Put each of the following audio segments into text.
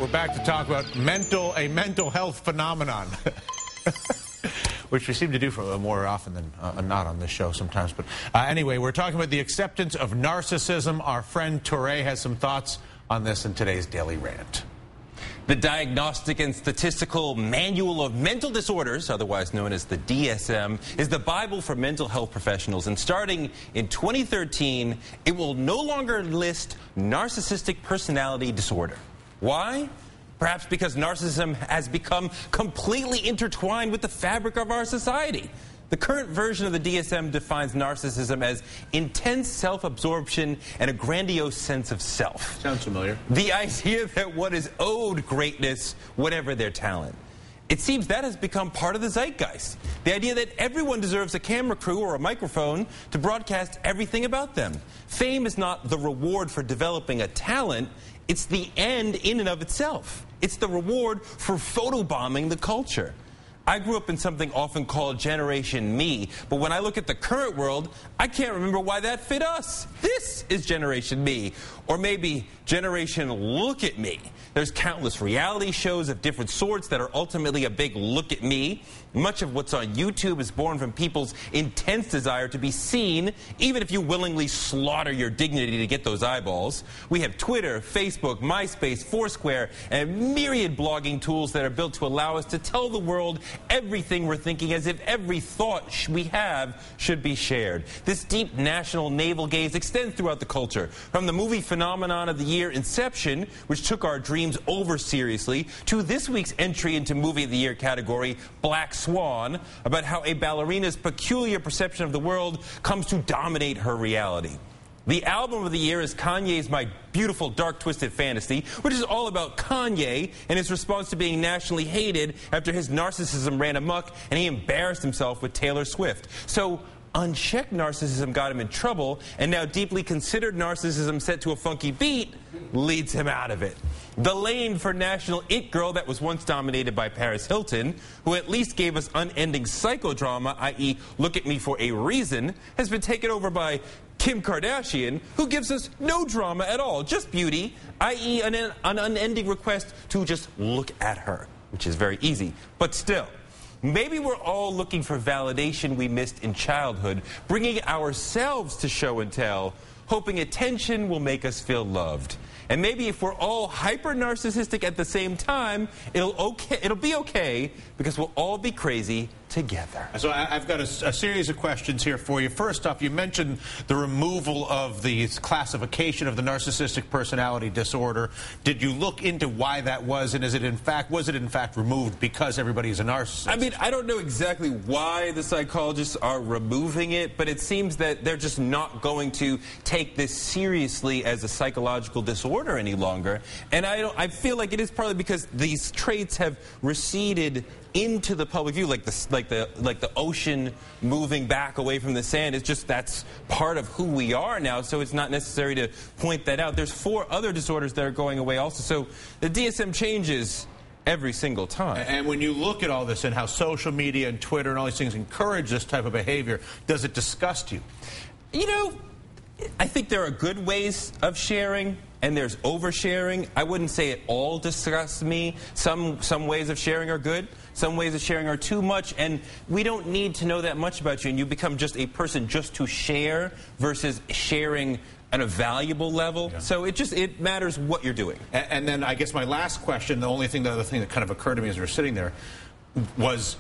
We're back to talk about a mental health phenomenon, which we seem to do more often than not on this show sometimes. But anyway, we're talking about the acceptance of narcissism. Our friend Touré has some thoughts on this in today's Daily Rant. The Diagnostic and Statistical Manual of Mental Disorders, otherwise known as the DSM, is the Bible for mental health professionals. And starting in 2013, it will no longer list narcissistic personality disorder. Why? Perhaps because narcissism has become completely intertwined with the fabric of our society. The current version of the DSM defines narcissism as intense self-absorption and a grandiose sense of self. Sounds familiar. The idea that one is owed greatness, whatever their talent. It seems that has become part of the zeitgeist. The idea that everyone deserves a camera crew or a microphone to broadcast everything about them. Fame is not the reward for developing a talent, it's the end in and of itself. It's the reward for photobombing the culture. I grew up in something often called Generation Me, but when I look at the current world, I can't remember why that fit us. This is Generation Me, or maybe Generation Look at Me. There's countless reality shows of different sorts that are ultimately a big look at me. Much of what's on YouTube is born from people's intense desire to be seen, even if you willingly slaughter your dignity to get those eyeballs. We have Twitter, Facebook, MySpace, Foursquare, and myriad blogging tools that are built to allow us to tell the world everything we're thinking, as if every thought we have should be shared. This deep national navel gaze extends throughout the culture, from the movie phenomenon of the year Inception, which took our dreams over seriously, to this week's entry into Movie of the Year category, Black Swan, about how a ballerina's peculiar perception of the world comes to dominate her reality. The album of the year is Kanye's My Beautiful Dark Twisted Fantasy, which is all about Kanye and his response to being nationally hated after his narcissism ran amok and he embarrassed himself with Taylor Swift. So unchecked narcissism got him in trouble, and now deeply considered narcissism set to a funky beat leads him out of it. The lane for national it girl that was once dominated by Paris Hilton, who at least gave us unending psychodrama, i.e. Look at Me for a Reason, has been taken over by Kim Kardashian, who gives us no drama at all, just beauty, i.e. an unending request to just look at her, which is very easy. But still, maybe we're all looking for validation we missed in childhood, bringing ourselves to show and tell, hoping attention will make us feel loved. And maybe if we're all hyper-narcissistic at the same time, it'll be okay, because we'll all be crazy together. So I've got a series of questions here for you. First off, you mentioned the removal of the classification of the narcissistic personality disorder. Did you look into why that was, and was it in fact removed because everybody is a narcissist? I mean, I don't know exactly why the psychologists are removing it, but it seems that they're just not going to take this seriously as a psychological disorder any longer. And I feel like it is partly because these traits have receded into the public view, like the ocean moving back away from the sand. It's just that's part of who we are now, so it's not necessary to point that out. There's 4 other disorders that are going away also, so the DSM changes every single time. And when you look at all this and how social media and Twitter and all these things encourage this type of behavior, does it disgust you? You know, I think there are good ways of sharing, and there's oversharing. I wouldn't say it all disgusts me. Some ways of sharing are good. Some ways of sharing are too much, and we don't need to know that much about you, and you become just a person just to share versus sharing at a valuable level. Yeah. So it matters what you're doing. And then I guess my last question, the other thing that kind of occurred to me as we were sitting there, was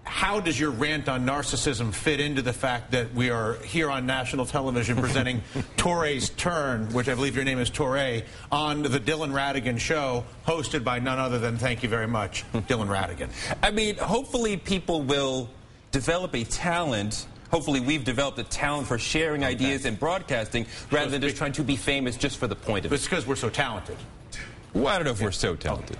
how does your rant on narcissism fit into the fact that we are here on national television presenting Touré's Turn, which I believe your name is Touré, on the Dylan Ratigan show, hosted by none other than, thank you very much, Dylan Ratigan? I mean, hopefully people will develop a talent. Hopefully we've developed a talent for sharing ideas and broadcasting rather than just trying to be famous just for the point of it. It's because we're so talented. Well, I don't know if we're so talented.